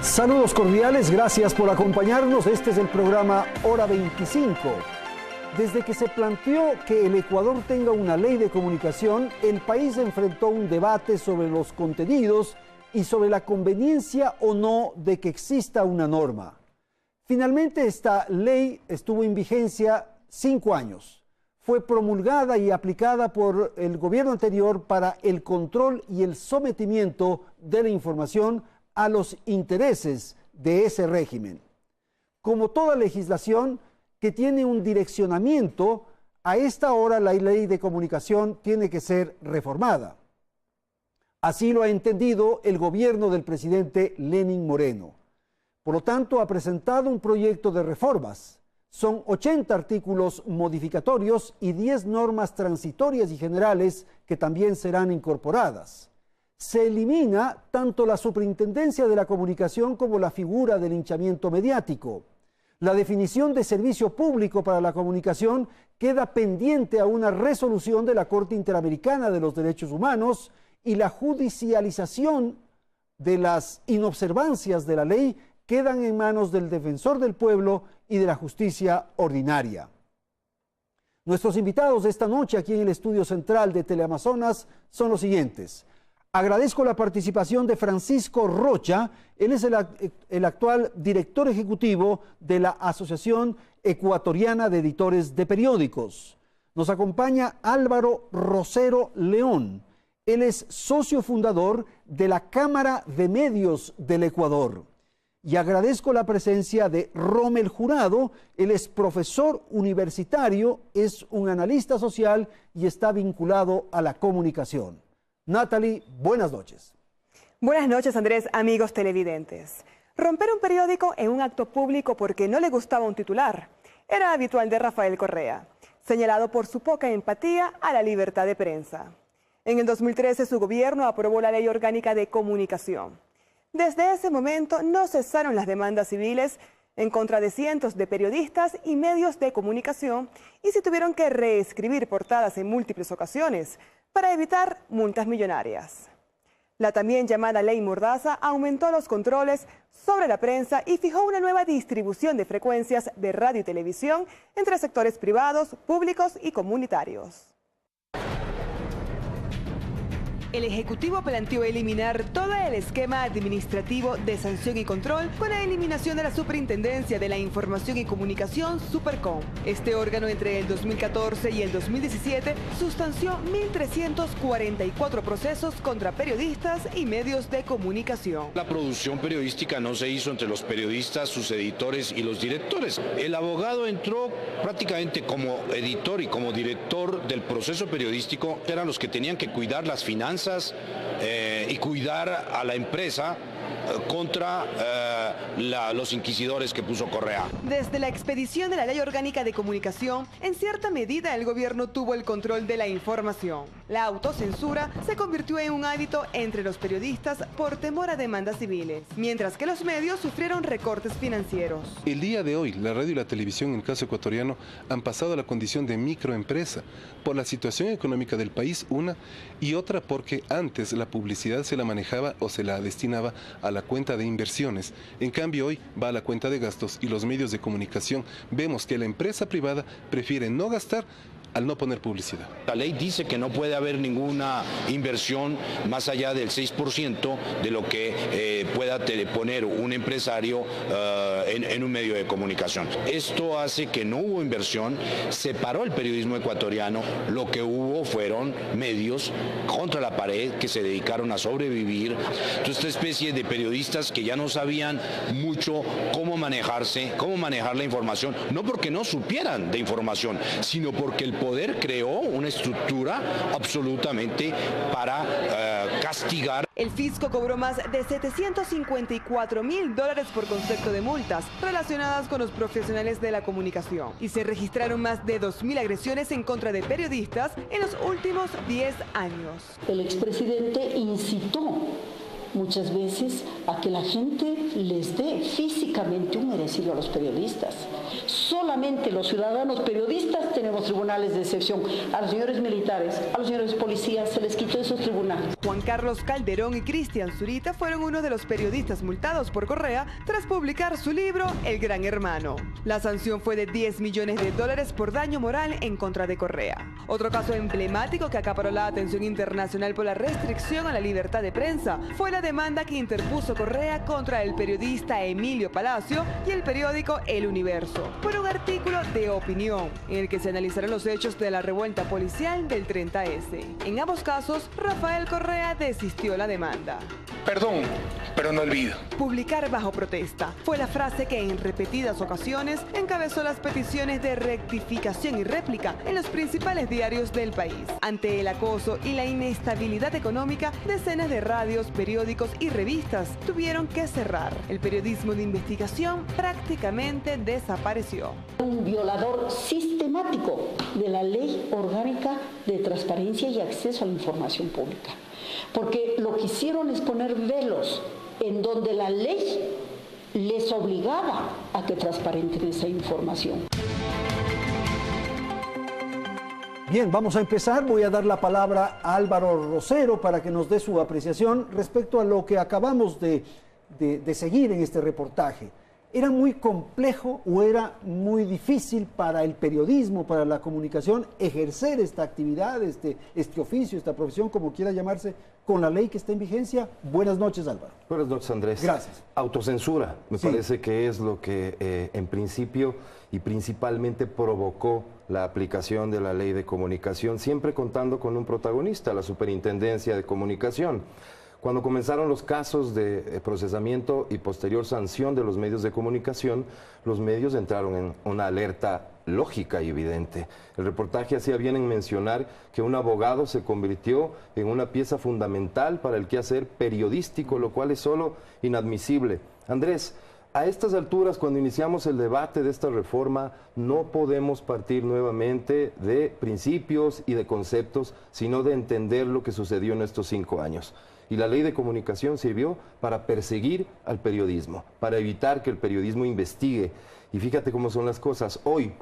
Saludos cordiales, gracias por acompañarnos. Este es el programa Hora 25. Desde que se planteó que el Ecuador tenga una ley de comunicación, el país enfrentó un debate sobre los contenidos y sobre la conveniencia o no de que exista una norma. Finalmente, esta ley estuvo en vigencia 5 años. Fue promulgada y aplicada por el gobierno anterior para el control y el sometimiento de la información a los intereses de ese régimen. Como toda legislación que tiene un direccionamiento, a esta hora la ley de comunicación tiene que ser reformada. Así lo ha entendido el gobierno del presidente Lenín Moreno. Por lo tanto, ha presentado un proyecto de reformas. Son 80 artículos modificatorios y 10 normas transitorias y generales que también serán incorporadas. Se elimina tanto la superintendencia de la comunicación como la figura del linchamiento mediático. La definición de servicio público para la comunicación queda pendiente a una resolución de la Corte Interamericana de los Derechos Humanos y la judicialización de las inobservancias de la ley quedan en manos del Defensor del Pueblo y de la Justicia Ordinaria. Nuestros invitados de esta noche aquí en el estudio central de Teleamazonas son los siguientes. Agradezco la participación de Francisco Rocha. Él es el actual director ejecutivo de la Asociación Ecuatoriana de Editores de Periódicos. Nos acompaña Álvaro Rosero León. Él es socio fundador de la Cámara de Medios del Ecuador. Y agradezco la presencia de Rommel Jurado. Él es profesor universitario, es un analista social y está vinculado a la comunicación. Natalie, buenas noches. Buenas noches, Andrés, amigos televidentes. Romper un periódico en un acto público porque no le gustaba un titular era habitual de Rafael Correa, señalado por su poca empatía a la libertad de prensa. En el 2013 su gobierno aprobó la Ley Orgánica de Comunicación. Desde ese momento no cesaron las demandas civiles en contra de cientos de periodistas y medios de comunicación y se tuvieron que reescribir portadas en múltiples ocasiones para evitar multas millonarias. La también llamada Ley Mordaza aumentó los controles sobre la prensa y fijó una nueva distribución de frecuencias de radio y televisión entre sectores privados, públicos y comunitarios. El Ejecutivo planteó eliminar todo el esquema administrativo de sanción y control con la eliminación de la Superintendencia de la Información y Comunicación, Supercom. Este órgano entre el 2014 y el 2017 sustanció 1.344 procesos contra periodistas y medios de comunicación. La producción periodística no se hizo entre los periodistas, sus editores y los directores. El abogado entró prácticamente como editor y como director del proceso periodístico. Eran los que tenían que cuidar las finanzas y cuidar a la empresa contra los inquisidores que puso Correa. Desde la expedición de la Ley Orgánica de Comunicación, en cierta medida el gobierno tuvo el control de la información. La autocensura se convirtió en un hábito entre los periodistas por temor a demandas civiles, mientras que los medios sufrieron recortes financieros. El día de hoy, la radio y la televisión, en el caso ecuatoriano, han pasado a la condición de microempresa por la situación económica del país, una, y otra porque antes la publicidad se la manejaba o se la destinaba a la cuenta de inversiones. En cambio, hoy va a la cuenta de gastos y los medios de comunicación vemos que la empresa privada prefiere no gastar al no poner publicidad. La ley dice que no puede haber ninguna inversión más allá del 6% de lo que pueda poner un empresario en un medio de comunicación. Esto hace que no hubo inversión, separó el periodismo ecuatoriano, lo que hubo fueron medios contra la pared que se dedicaron a sobrevivir. Entonces, esta especie de periodistas que ya no sabían mucho cómo manejarse, cómo manejar la información, no porque no supieran de información, sino porque el poder creó una estructura absolutamente para castigar. El fisco cobró más de $754.000 por concepto de multas relacionadas con los profesionales de la comunicación y se registraron más de 2.000 agresiones en contra de periodistas en los últimos 10 años. El expresidente incitó muchas veces a que la gente les dé físicamente un merecido a los periodistas. Solamente los ciudadanos periodistas tenemos tribunales de excepción. A los señores militares, a los señores policías se les quitó esos tribunales. Juan Carlos Calderón y Cristian Zurita fueron uno de los periodistas multados por Correa tras publicar su libro El Gran Hermano. La sanción fue de $10 millones por daño moral en contra de Correa. Otro caso emblemático que acaparó la atención internacional por la restricción a la libertad de prensa fue la demanda que interpuso Correa contra el periodista Emilio Palacio y el periódico El Universo por un artículo de opinión en el que se analizaron los hechos de la revuelta policial del 30S. En ambos casos, Rafael Correa desistió la demanda. Perdón, pero no olvido. Publicar bajo protesta fue la frase que en repetidas ocasiones encabezó las peticiones de rectificación y réplica en los principales diarios del país. Ante el acoso y la inestabilidad económica, decenas de radios, periódicos y revistas tuvieron que cerrar. El periodismo de investigación prácticamente desapareció. Un violador sistemático de la Ley Orgánica de Transparencia y Acceso a la Información Pública. Porque lo que hicieron es poner velos en donde la ley les obligaba a que transparenten esa información. Bien, vamos a empezar. Voy a dar la palabra a Álvaro Rosero para que nos dé su apreciación respecto a lo que acabamos de seguir en este reportaje. ¿Era muy complejo o era muy difícil para el periodismo, para la comunicación, ejercer esta actividad, este oficio, esta profesión, como quiera llamarse, con la ley que está en vigencia? Buenas noches, Álvaro. Buenas noches, Andrés. Gracias. Autocensura, me parece que es lo que en principio y principalmente provocó la aplicación de la ley de comunicación, siempre contando con un protagonista, la Superintendencia de Comunicación. Cuando comenzaron los casos de procesamiento y posterior sanción de los medios de comunicación, los medios entraron en una alerta lógica y evidente. El reportaje hacía bien en mencionar que un abogado se convirtió en una pieza fundamental para el quehacer periodístico, lo cual es solo inadmisible. Andrés, a estas alturas, cuando iniciamos el debate de esta reforma, no podemos partir nuevamente de principios y de conceptos, sino de entender lo que sucedió en estos 5 años. Y la ley de comunicación sirvió para perseguir al periodismo, para evitar que el periodismo investigue. Y fíjate cómo son las cosas. Hoy,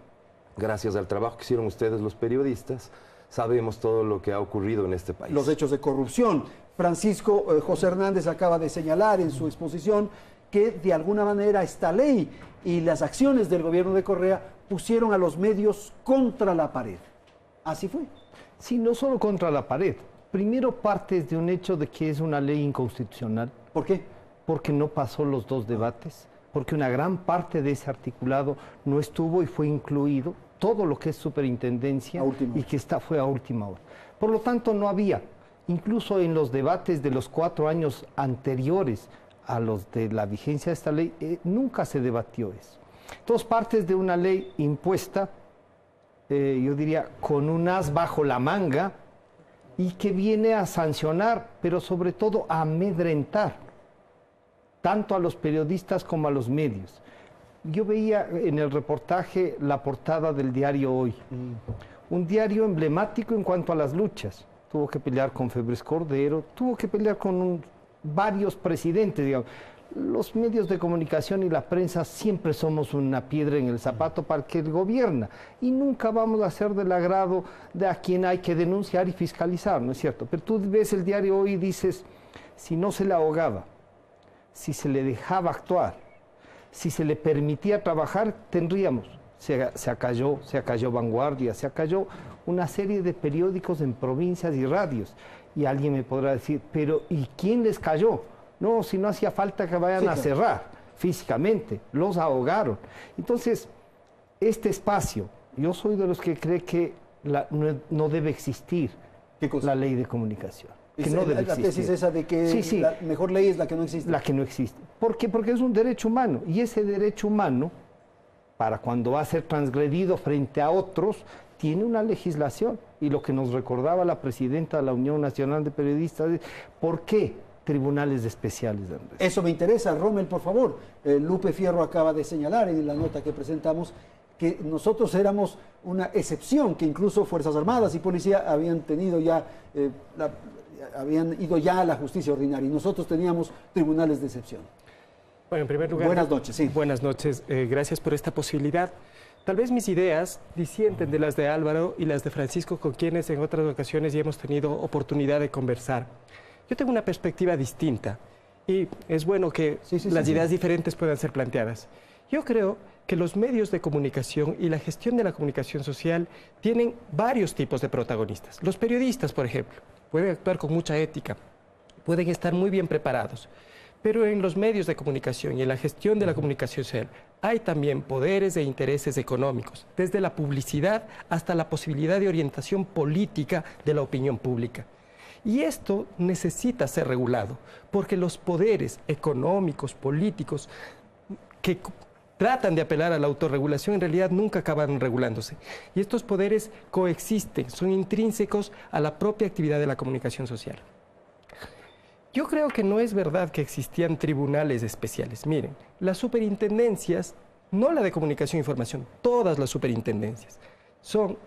gracias al trabajo que hicieron ustedes los periodistas, sabemos todo lo que ha ocurrido en este país. Los hechos de corrupción. Francisco José Hernández acaba de señalar en su exposición que de alguna manera esta ley y las acciones del gobierno de Correa pusieron a los medios contra la pared. ¿Así fue? Sí, no solo contra la pared. Primero partes de un hecho de que es una ley inconstitucional. ¿Por qué? Porque no pasó los 2 debates, porque una gran parte de ese articulado no estuvo y fue incluido todo lo que es superintendencia y que fue a última hora. Por lo tanto, no había, incluso en los debates de los 4 años anteriores a los de la vigencia de esta ley, nunca se debatió eso. Entonces, partes de una ley impuesta, yo diría, con un as bajo la manga, y que viene a sancionar, pero sobre todo a amedrentar, tanto a los periodistas como a los medios. Yo veía en el reportaje la portada del diario Hoy, un diario emblemático en cuanto a las luchas. Tuvo que pelear con Febres Cordero, tuvo que pelear con varios presidentes, digamos. Los medios de comunicación y la prensa siempre somos una piedra en el zapato para el que gobierna y nunca vamos a ser del agrado de a quien hay que denunciar y fiscalizar, ¿no es cierto? Pero tú ves el diario Hoy y dices, si no se le ahogaba, si se le dejaba actuar, si se le permitía trabajar, tendríamos. Se acalló Vanguardia, se acalló una serie de periódicos en provincias y radios. Y alguien me podrá decir, pero ¿y quién les cayó? No, si no hacía falta que vayan a cerrar físicamente, los ahogaron. Entonces, este espacio, yo soy de los que cree que no debe existir la ley de comunicación. Que no debe existir. La tesis esa de que la mejor ley es la que no existe. La que no existe. ¿Por qué? Porque es un derecho humano. Y ese derecho humano, para cuando va a ser transgredido frente a otros, tiene una legislación. Y lo que nos recordaba la presidenta de la Unión Nacional de Periodistas es, ¿por qué tribunales especiales, Andrés? Eso me interesa, Rommel, por favor. Lupe Fierro acaba de señalar en la nota que presentamos que nosotros éramos una excepción, que incluso Fuerzas Armadas y Policía habían tenido ya, habían ido ya a la justicia ordinaria y nosotros teníamos tribunales de excepción. Bueno, en primer lugar... Buenas noches, sí. Buenas noches, gracias por esta posibilidad. Tal vez mis ideas disienten de las de Álvaro y las de Francisco, con quienes en otras ocasiones ya hemos tenido oportunidad de conversar. Yo tengo una perspectiva distinta y es bueno que las ideas diferentes puedan ser planteadas. Yo creo que los medios de comunicación y la gestión de la comunicación social tienen varios tipos de protagonistas. Los periodistas, por ejemplo, pueden actuar con mucha ética, pueden estar muy bien preparados, pero en los medios de comunicación y en la gestión de la comunicación social hay también poderes e intereses económicos, desde la publicidad hasta la posibilidad de orientación política de la opinión pública. Y esto necesita ser regulado, porque los poderes económicos, políticos, que tratan de apelar a la autorregulación, en realidad nunca acaban regulándose. Y estos poderes coexisten, son intrínsecos a la propia actividad de la comunicación social. Yo creo que no es verdad que existían tribunales especiales. Miren, las superintendencias, no la de comunicación e información, todas las superintendencias, son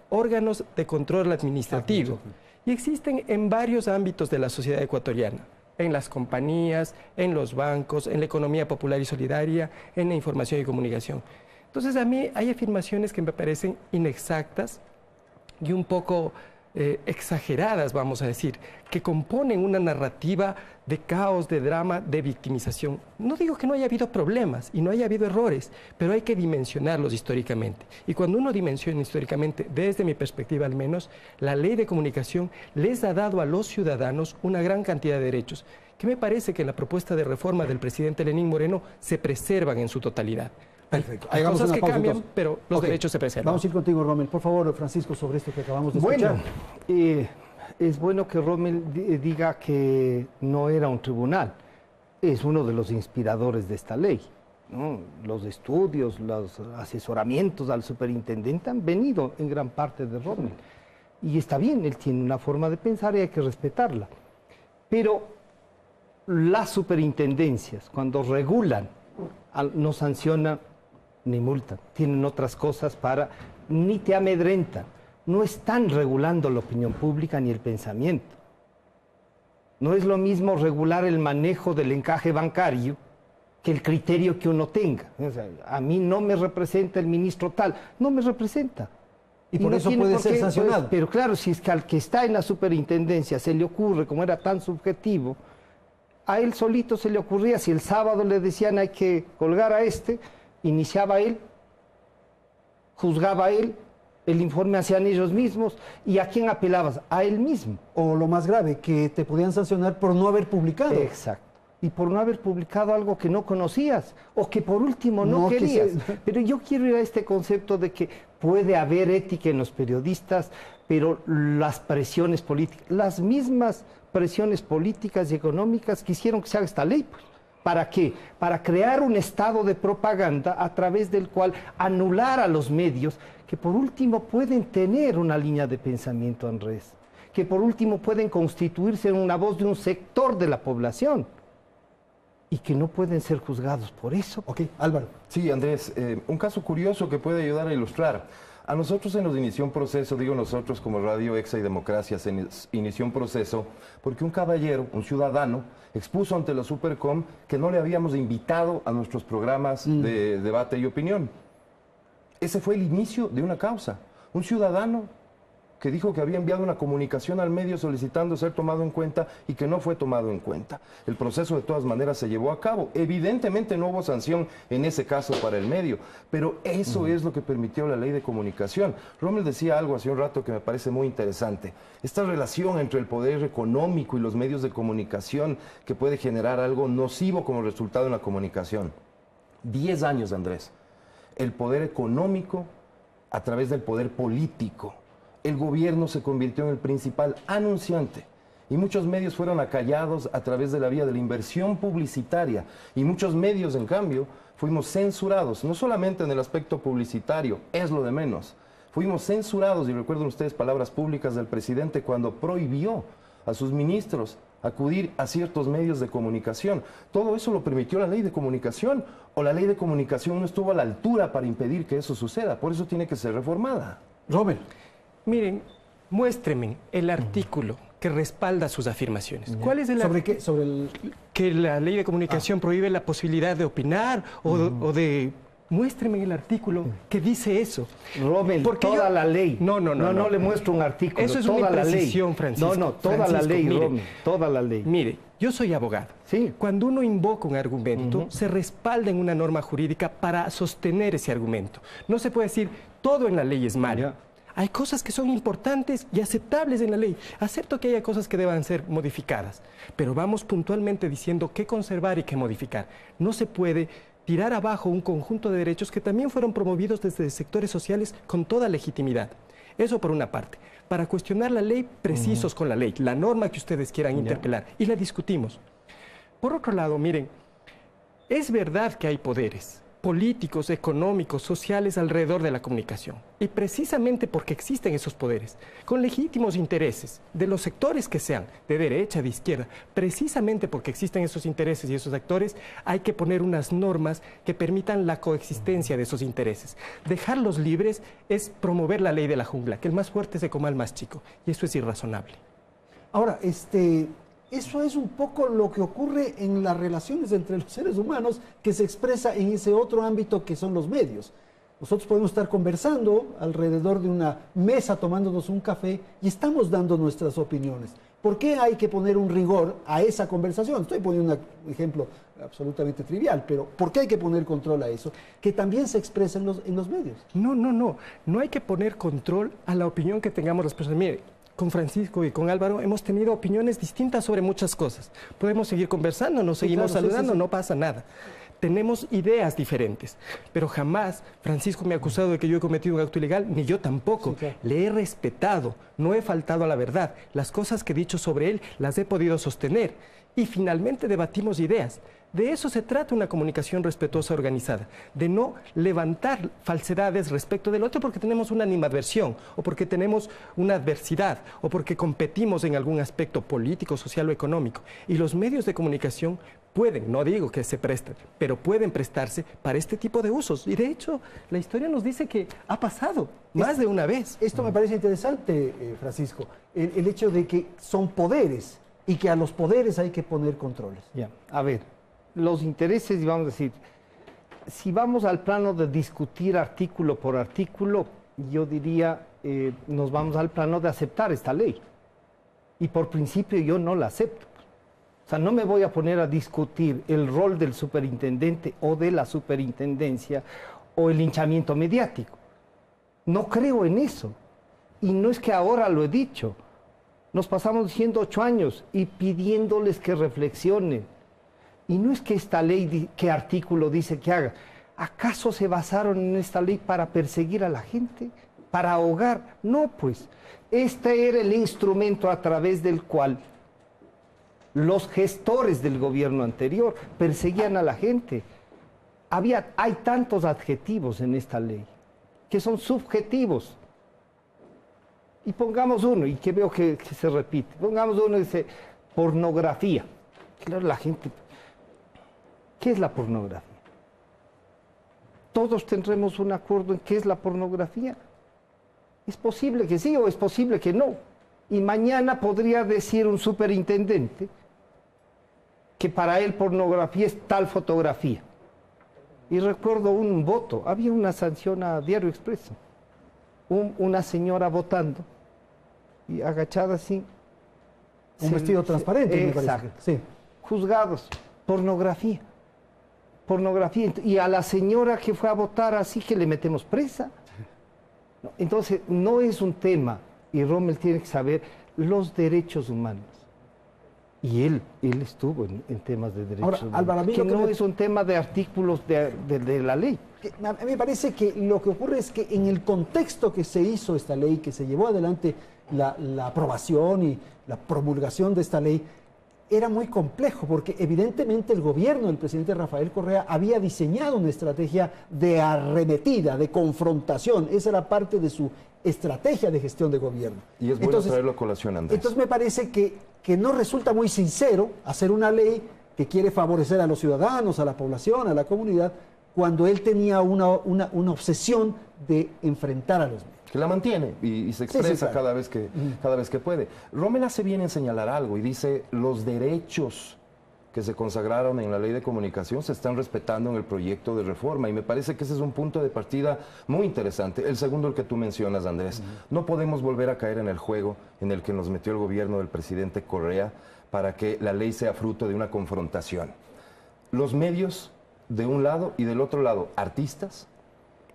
órganos de control administrativo. Y existen en varios ámbitos de la sociedad ecuatoriana, en las compañías, en los bancos, en la economía popular y solidaria, en la información y comunicación. Entonces, a mí hay afirmaciones que me parecen inexactas y un poco exageradas, vamos a decir, que componen una narrativa de caos, de drama, de victimización. No digo que no haya habido problemas y no haya habido errores, pero hay que dimensionarlos históricamente. Y cuando uno dimensiona históricamente, desde mi perspectiva al menos, la ley de comunicación les ha dado a los ciudadanos una gran cantidad de derechos, que me parece que en la propuesta de reforma del presidente Lenín Moreno se preservan en su totalidad. Perfecto. Hay cosas que cambian, pero los derechos se preservan. Vamos a ir contigo, Rommel. Por favor, Francisco, sobre esto que acabamos de escuchar. Bueno, es bueno que Rommel diga que no era un tribunal. Es uno de los inspiradores de esta ley, ¿no? Los estudios, los asesoramientos al superintendente han venido en gran parte de Rommel. Y está bien, él tiene una forma de pensar y hay que respetarla. Pero las superintendencias, cuando regulan, no sancionan ni multan, tienen otras cosas ni te amedrentan, no están regulando la opinión pública ni el pensamiento. No es lo mismo regular el manejo del encaje bancario que el criterio que uno tenga. O sea, a mí no me representa el ministro tal, no me representa. Y por eso puede ser sancionado. Pero claro, si es que al que está en la superintendencia se le ocurre, como era tan subjetivo, a él solito se le ocurría, si el sábado le decían hay que colgar a este, iniciaba él, juzgaba él, el informe hacían ellos mismos, ¿y a quién apelabas? A él mismo. O lo más grave, que te podían sancionar por no haber publicado. Exacto. Y por no haber publicado algo que no conocías, o que por último no querías. Pero yo quiero ir a este concepto de que puede haber ética en los periodistas, pero las presiones políticas, las mismas presiones políticas y económicas que hicieron que se haga esta ley, pues. ¿Para qué? Para crear un estado de propaganda a través del cual anular a los medios que por último pueden tener una línea de pensamiento, Andrés, que por último pueden constituirse en una voz de un sector de la población y que no pueden ser juzgados por eso. Ok, Álvaro. Sí, Andrés, un caso curioso que puede ayudar a ilustrar. A nosotros se nos inició un proceso, digo nosotros como Radio Exa y Democracia, se inició un proceso porque un caballero, un ciudadano, expuso ante la Supercom que no le habíamos invitado a nuestros programas de debate y opinión. Ese fue el inicio de una causa. Un ciudadano que dijo que había enviado una comunicación al medio solicitando ser tomado en cuenta y que no fue tomado en cuenta. El proceso de todas maneras se llevó a cabo. Evidentemente no hubo sanción en ese caso para el medio, pero eso es lo que permitió la ley de comunicación. Rommel decía algo hace un rato que me parece muy interesante. Esta relación entre el poder económico y los medios de comunicación que puede generar algo nocivo como resultado en la comunicación. 10 años, Andrés. El poder económico a través del poder político. El gobierno se convirtió en el principal anunciante y muchos medios fueron acallados a través de la vía de la inversión publicitaria y muchos medios, en cambio, fuimos censurados, no solamente en el aspecto publicitario, es lo de menos. Fuimos censurados, y recuerden ustedes palabras públicas del presidente cuando prohibió a sus ministros acudir a ciertos medios de comunicación. Todo eso lo permitió la ley de comunicación, o la ley de comunicación no estuvo a la altura para impedir que eso suceda, por eso tiene que ser reformada. Rommel. Miren, muéstrenme el artículo que respalda sus afirmaciones. Ya. ¿Cuál es el ¿Sobre qué? Sobre el... Que la ley de comunicación prohíbe la posibilidad de opinar o de Muéstreme el artículo que dice eso. Rommel, toda la ley. No le muestro un artículo. Eso es toda una la imprecisión, ley. Francisco. Toda la ley, Rommel, toda la ley. Mire, yo soy abogado. Sí. Cuando uno invoca un argumento, se respalda en una norma jurídica para sostener ese argumento. No se puede decir todo en la ley es malo. Hay cosas que son importantes y aceptables en la ley. Acepto que haya cosas que deban ser modificadas, pero vamos puntualmente diciendo qué conservar y qué modificar. No se puede tirar abajo un conjunto de derechos que también fueron promovidos desde sectores sociales con toda legitimidad. Eso por una parte. Para cuestionar la ley, precisos con la ley, la norma que ustedes quieran interpelar, y la discutimos. Por otro lado, miren, es verdad que hay poderes políticos, económicos, sociales alrededor de la comunicación. Y precisamente porque existen esos poderes, con legítimos intereses de los sectores que sean, de derecha, de izquierda, precisamente porque existen esos intereses y esos actores, hay que poner unas normas que permitan la coexistencia de esos intereses. Dejarlos libres es promover la ley de la jungla, que el más fuerte se coma al más chico, y eso es irrazonable. Ahora, eso es un poco lo que ocurre en las relaciones entre los seres humanos que se expresa en ese otro ámbito que son los medios. Nosotros podemos estar conversando alrededor de una mesa tomándonos un café y estamos dando nuestras opiniones. ¿Por qué hay que poner un rigor a esa conversación? Estoy poniendo un ejemplo absolutamente trivial, pero ¿por qué hay que poner control a eso? Que también se expresa en los medios. No hay que poner control a la opinión que tengamos las personas. Mire, con Francisco y con Álvaro hemos tenido opiniones distintas sobre muchas cosas. Podemos seguir conversando, nos seguimos saludando, no pasa nada. Tenemos ideas diferentes, pero jamás Francisco me ha acusado de que yo he cometido un acto ilegal, ni yo tampoco. Le he respetado, no he faltado a la verdad. Las cosas que he dicho sobre él las he podido sostener y finalmente debatimos ideas. De eso se trata una comunicación respetuosa organizada, de no levantar falsedades respecto del otro porque tenemos una animadversión o porque tenemos una adversidad o porque competimos en algún aspecto político, social o económico. Y los medios de comunicación pueden, no digo que se presten, pero pueden prestarse para este tipo de usos. Y de hecho, la historia nos dice que ha pasado más de una vez. Esto me parece interesante, Francisco, el hecho de que son poderes y que a los poderes hay que poner controles. A ver, los intereses, y vamos a decir, si vamos al plano de discutir artículo por artículo, yo diría, nos vamos al plano de aceptar esta ley. Y por principio yo no la acepto. O sea, no me voy a poner a discutir el rol del superintendente o de la superintendencia o el linchamiento mediático. No creo en eso. Y no es que ahora lo he dicho. Nos pasamos diciendo 8 años y pidiéndoles que reflexionen. Y no es que esta ley, ¿qué artículo dice que haga? ¿Acaso se basaron en esta ley para perseguir a la gente? ¿Para ahogar? No, pues. Este era el instrumento a través del cual los gestores del gobierno anterior perseguían a la gente. Hay tantos adjetivos en esta ley que son subjetivos. Y pongamos uno, y que veo que se repite. Pongamos uno y dice, pornografía. Claro, la gente... ¿Qué es la pornografía? Todos tendremos un acuerdo en qué es la pornografía. Es posible que sí o es posible que no. Y mañana podría decir un superintendente que para él pornografía es tal fotografía. Y recuerdo un voto, había una sanción a Diario Expreso. Una señora votando y agachada así. Un vestido transparente, me parece. Exacto. Sí. Juzgados, pornografía. Pornografía. Y a la señora que fue a votar así que le metemos presa. No, entonces, no es un tema, y Rommel tiene que saber, los derechos humanos. Y él estuvo en temas de derechos humanos. Álvaro, que no es un tema de artículos de la ley. A mí me parece que lo que ocurre es que en el contexto que se hizo esta ley, que se llevó adelante la aprobación y la promulgación de esta ley, era muy complejo, porque evidentemente el gobierno del presidente Rafael Correa había diseñado una estrategia de arremetida, de confrontación. Esa era parte de su estrategia de gestión de gobierno. Y es bueno traerlo a colación, Andrés. Entonces me parece que no resulta muy sincero hacer una ley que quiere favorecer a los ciudadanos, a la población, a la comunidad, cuando él tenía una obsesión de enfrentar a los medios. Que la mantiene y se expresa cada vez que puede. Rommel hace bien en señalar algo y dice los derechos que se consagraron en la Ley de Comunicación se están respetando en el proyecto de reforma, y me parece que ese es un punto de partida muy interesante. El segundo, el que tú mencionas, Andrés, no podemos volver a caer en el juego en el que nos metió el gobierno del presidente Correa para que la ley sea fruto de una confrontación. Los medios de un lado y del otro lado artistas,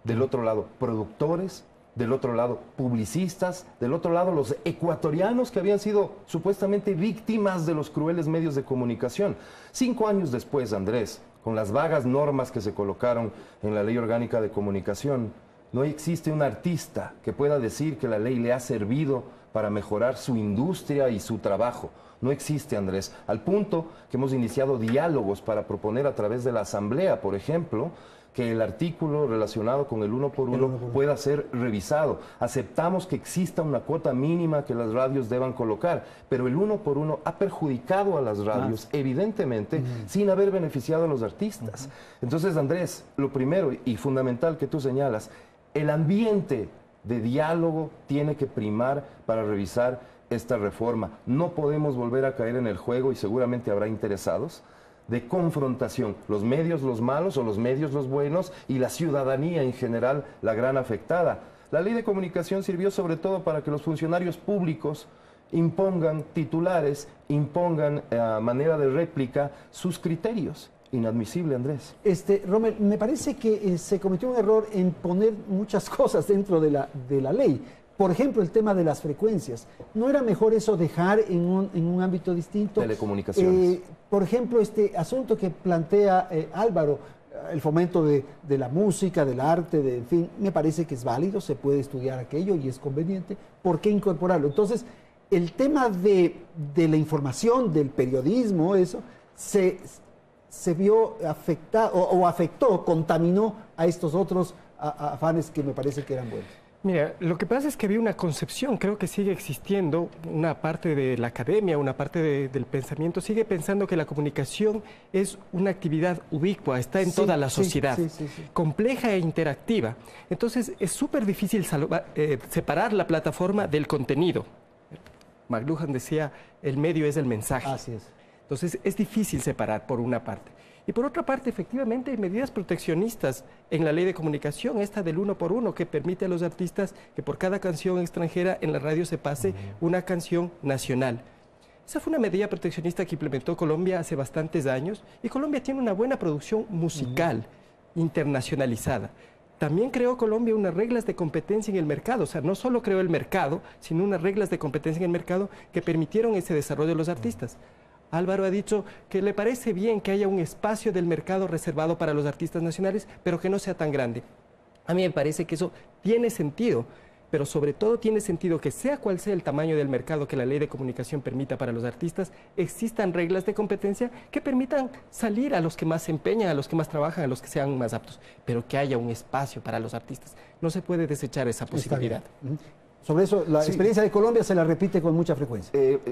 del otro lado productores, del otro lado publicistas, del otro lado los ecuatorianos que habían sido supuestamente víctimas de los crueles medios de comunicación. 5 años después, Andrés, con las vagas normas que se colocaron en la Ley Orgánica de Comunicación, no existe un artista que pueda decir que la ley le ha servido para mejorar su industria y su trabajo. No existe, Andrés, al punto que hemos iniciado diálogos para proponer a través de la Asamblea, por ejemplo, que el artículo relacionado con el 1 por 1 pueda ser revisado. Aceptamos que exista una cuota mínima que las radios deban colocar, pero el 1 por 1 ha perjudicado a las radios, evidentemente, sin haber beneficiado a los artistas. Entonces, Andrés, lo primero y fundamental que tú señalas, el ambiente de diálogo tiene que primar para revisar esta reforma. No podemos volver a caer en el juego, y seguramente habrá interesados, de confrontación, los medios los malos o los medios los buenos y la ciudadanía en general la gran afectada. La Ley de Comunicación sirvió sobre todo para que los funcionarios públicos impongan titulares, impongan a manera de réplica sus criterios. Inadmisible, Andrés. Rommel, me parece que se cometió un error en poner muchas cosas dentro de la ley. Por ejemplo, el tema de las frecuencias. ¿No era mejor eso dejar en un ámbito distinto? Telecomunicaciones. Por ejemplo, este asunto que plantea Álvaro, el fomento de la música, del arte, en fin, me parece que es válido, se puede estudiar aquello y es conveniente. ¿Por qué incorporarlo? Entonces, el tema de la información, del periodismo, eso, se vio afectado, o afectó, contaminó a estos otros afanes que me parece que eran buenos. Mira, lo que pasa es que había una concepción, creo que sigue existiendo, una parte de la academia, una parte del pensamiento, sigue pensando que la comunicación es una actividad ubicua, está en toda la sociedad, compleja e interactiva. Entonces, es súper difícil separar la plataforma del contenido. McLuhan decía, el medio es el mensaje. Así es. Entonces, es difícil separar por una parte. Y por otra parte, efectivamente, hay medidas proteccionistas en la Ley de Comunicación, esta del 1 por 1, que permite a los artistas que por cada canción extranjera en la radio se pase una canción nacional. Esa fue una medida proteccionista que implementó Colombia hace bastantes años, y Colombia tiene una buena producción musical internacionalizada. También creó Colombia unas reglas de competencia en el mercado, o sea, no solo creó el mercado, sino unas reglas de competencia en el mercado que permitieron ese desarrollo de los artistas. Álvaro ha dicho que le parece bien que haya un espacio del mercado reservado para los artistas nacionales, pero que no sea tan grande. A mí me parece que eso tiene sentido, pero sobre todo tiene sentido que sea cual sea el tamaño del mercado que la Ley de Comunicación permita para los artistas, existan reglas de competencia que permitan salir a los que más se empeñan, a los que más trabajan, a los que sean más aptos, pero que haya un espacio para los artistas. No se puede desechar esa posibilidad. Sobre eso, la experiencia de Colombia se la repite con mucha frecuencia.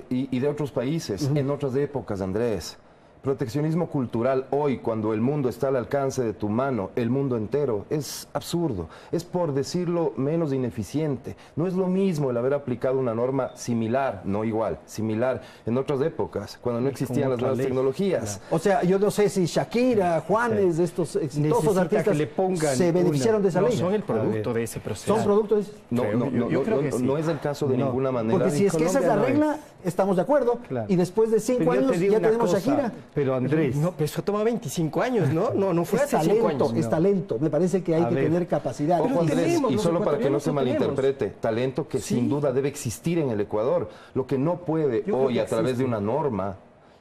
Y de otros países, en otras épocas, Andrés. Proteccionismo cultural hoy, cuando el mundo está al alcance de tu mano, el mundo entero, es absurdo. Es, por decirlo menos, ineficiente. No es lo mismo el haber aplicado una norma similar, no igual, similar, en otras épocas, cuando no existían las nuevas tecnologías. O sea, yo no sé si Shakira, Juanes, de estos exitosos artistas que le pongan se beneficiaron de esa ley. Son el producto de ese proceso. ¿Son producto de ese? No es el caso de ninguna manera. Porque si es que esa es la regla, estamos de acuerdo. Y después de 5 años ya tenemos Shakira. Pero Andrés... No, pero eso toma 25 años, ¿no? No fue hace 5 años. Es talento, me parece que hay que tener capacidad. Ojo, Andrés, y solo para que no se malinterprete, talento que sin duda debe existir en el Ecuador. Lo que no puede hoy a través de una norma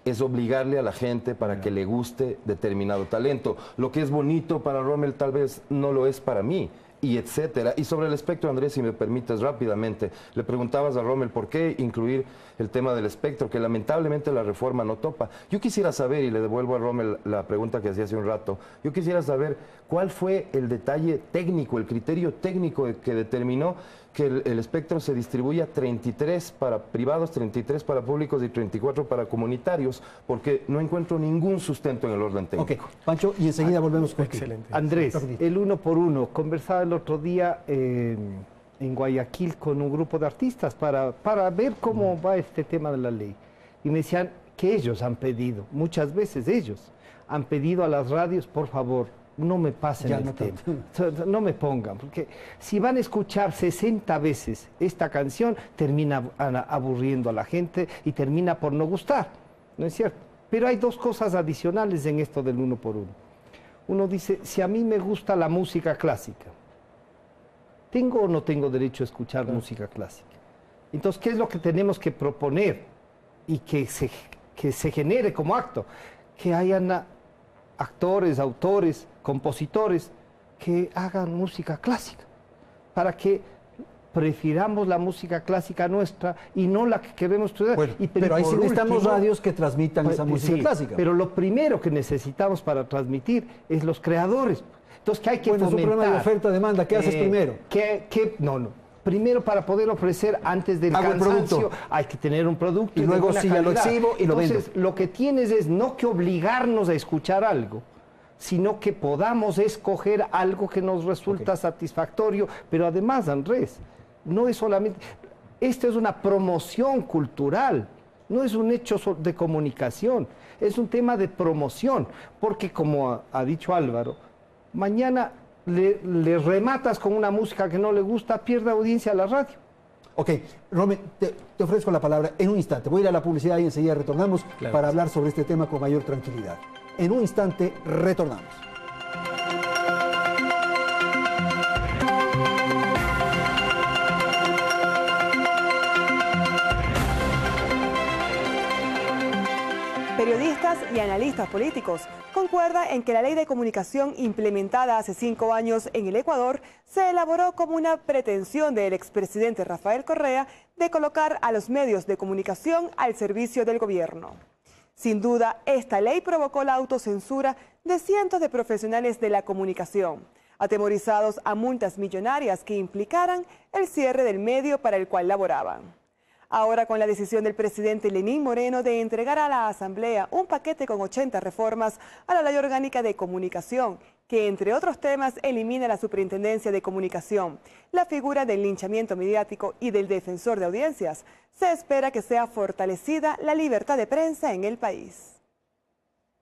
es obligarle a la gente para que le guste determinado talento. Lo que es bonito para Rommel tal vez no lo es para mí, y etcétera. Y sobre el espectro, Andrés, si me permites rápidamente, le preguntabas a Rommel por qué incluir el tema del espectro, que lamentablemente la reforma no topa. Yo quisiera saber, y le devuelvo a Rommel la pregunta que hacía hace un rato, yo quisiera saber cuál fue el detalle técnico, el criterio técnico que determinó que el espectro se distribuya 33 para privados, 33 para públicos y 34 para comunitarios, porque no encuentro ningún sustento en el orden técnico. Ok, Pancho, y enseguida volvemos con excelente. Andrés, el 1 por 1, conversaba el otro día en Guayaquil con un grupo de artistas para ver cómo va este tema de la ley. Y me decían que ellos han pedido, muchas veces ellos han pedido a las radios, por favor, no me pasen el tema, no me pongan, porque si van a escuchar 60 veces esta canción, termina aburriendo a la gente y termina por no gustar, ¿no es cierto? Pero hay dos cosas adicionales en esto del 1 por 1. Uno dice, si a mí me gusta la música clásica, ¿tengo o no tengo derecho a escuchar música clásica? Entonces, ¿qué es lo que tenemos que proponer y que se genere como acto? Que hayan actores, autores, compositores que hagan música clásica, para que prefiramos la música clásica nuestra y no la que queremos estudiar. Bueno, pero ahí sí necesitamos radios que transmitan esa música clásica. Pero lo primero que necesitamos para transmitir es los creadores. Entonces, ¿qué hay que fomentar? Es un problema de oferta-demanda. ¿Qué haces primero? No. Primero, para poder ofrecer antes del cansancio, hay que tener un producto. Y luego sí, ya lo exhibo y lo vendo. Entonces, lo que tienes es no que obligarnos a escuchar algo, sino que podamos escoger algo que nos resulta satisfactorio. Pero además, Andrés, no es solamente... Esto es una promoción cultural, no es un hecho de comunicación, es un tema de promoción. Porque, como ha dicho Álvaro, mañana le rematas con una música que no le gusta, pierde audiencia a la radio. Ok, Romy, te ofrezco la palabra en un instante. Voy a ir a la publicidad y enseguida retornamos para hablar sobre este tema con mayor tranquilidad. En un instante retornamos. Periodistas y analistas políticos concuerdan en que la ley de comunicación implementada hace 5 años en el Ecuador se elaboró como una pretensión del expresidente Rafael Correa de colocar a los medios de comunicación al servicio del gobierno. Sin duda, esta ley provocó la autocensura de cientos de profesionales de la comunicación, atemorizados a multas millonarias que implicaran el cierre del medio para el cual laboraban. Ahora, con la decisión del presidente Lenín Moreno de entregar a la Asamblea un paquete con 80 reformas a la Ley Orgánica de Comunicación, que entre otros temas elimina la Superintendencia de Comunicación, la figura del linchamiento mediático y del defensor de audiencias, se espera que sea fortalecida la libertad de prensa en el país.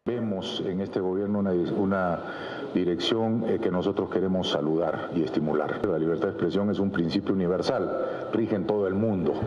Vemos en este gobierno una dirección que nosotros queremos saludar y estimular. La libertad de expresión es un principio universal, rige en todo el mundo.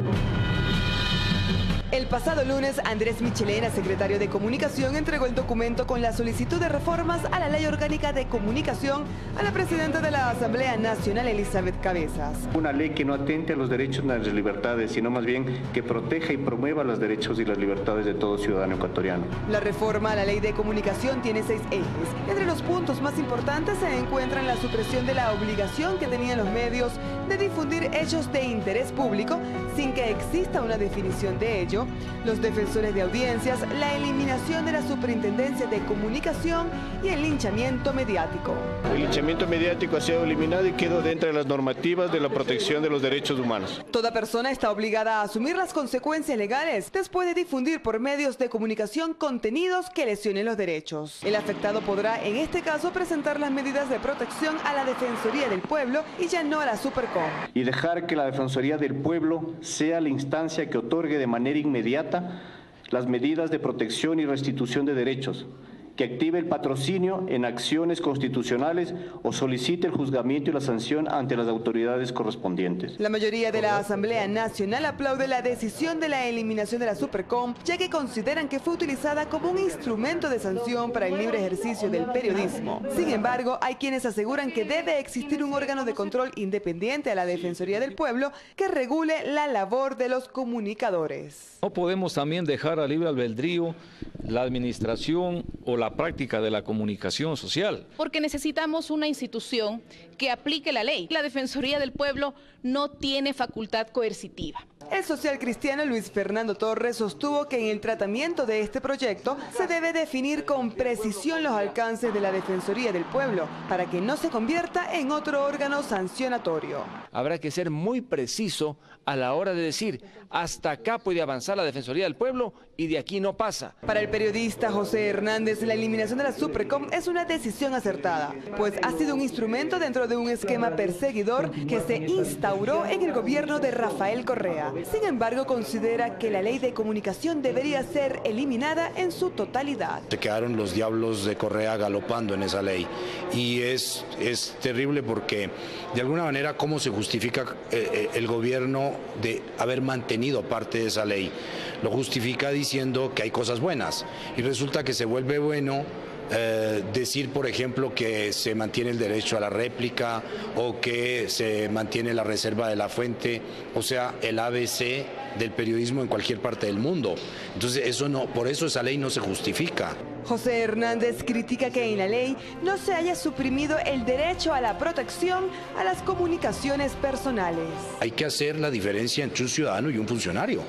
El pasado lunes, Andrés Michelena, secretario de Comunicación, entregó el documento con la solicitud de reformas a la Ley Orgánica de Comunicación a la presidenta de la Asamblea Nacional, Elizabeth Cabezas. Una ley que no atente a los derechos ni a las libertades, sino más bien que proteja y promueva los derechos y las libertades de todo ciudadano ecuatoriano. La reforma a la Ley de Comunicación tiene 6 ejes. Entre los puntos más importantes se encuentran la supresión de la obligación que tenían los medios de difundir hechos de interés público sin que exista una definición de ello, los defensores de audiencias, la eliminación de la Superintendencia de Comunicación y el linchamiento mediático. El linchamiento mediático ha sido eliminado y quedó dentro de las normativas de la protección de los derechos humanos. Toda persona está obligada a asumir las consecuencias legales después de difundir por medios de comunicación contenidos que lesionen los derechos. El afectado podrá, en este caso, presentar las medidas de protección a la Defensoría del Pueblo y ya no a la Supercom. Y dejar que la Defensoría del Pueblo sea la instancia que otorgue de manera inmediata las medidas de protección y restitución de derechos, que active el patrocinio en acciones constitucionales o solicite el juzgamiento y la sanción ante las autoridades correspondientes. La mayoría de la Asamblea Nacional aplaude la decisión de la eliminación de la Supercom, ya que consideran que fue utilizada como un instrumento de sanción para el libre ejercicio del periodismo. Sin embargo, hay quienes aseguran que debe existir un órgano de control independiente a la Defensoría del Pueblo que regule la labor de los comunicadores. No podemos también dejar a libre albedrío la administración o la práctica de la comunicación social. Porque necesitamos una institución que aplique la ley. La Defensoría del Pueblo no tiene facultad coercitiva. El social cristiano Luis Fernando Torres sostuvo que en el tratamiento de este proyecto se debe definir con precisión los alcances de la Defensoría del Pueblo para que no se convierta en otro órgano sancionatorio. Habrá que ser muy preciso a la hora de decir hasta acá puede avanzar la Defensoría del Pueblo y de aquí no pasa. Para el periodista José Hernández, la la eliminación de la Supracom es una decisión acertada, pues ha sido un instrumento dentro de un esquema perseguidor que se instauró en el gobierno de Rafael Correa. Sin embargo, considera que la ley de comunicación debería ser eliminada en su totalidad. Se quedaron los diablos de Correa galopando en esa ley y es terrible porque de alguna manera cómo se justifica el gobierno de haber mantenido parte de esa ley. Lo justifica diciendo que hay cosas buenas y resulta que se vuelve bueno decir, por ejemplo, que se mantiene el derecho a la réplica o que se mantiene la reserva de la fuente, o sea, el ABC del periodismo en cualquier parte del mundo. Entonces, eso no, por eso esa ley no se justifica. José Hernández critica que en la ley no se haya suprimido el derecho a la protección a las comunicaciones personales. Hay que hacer la diferencia entre un ciudadano y un funcionario.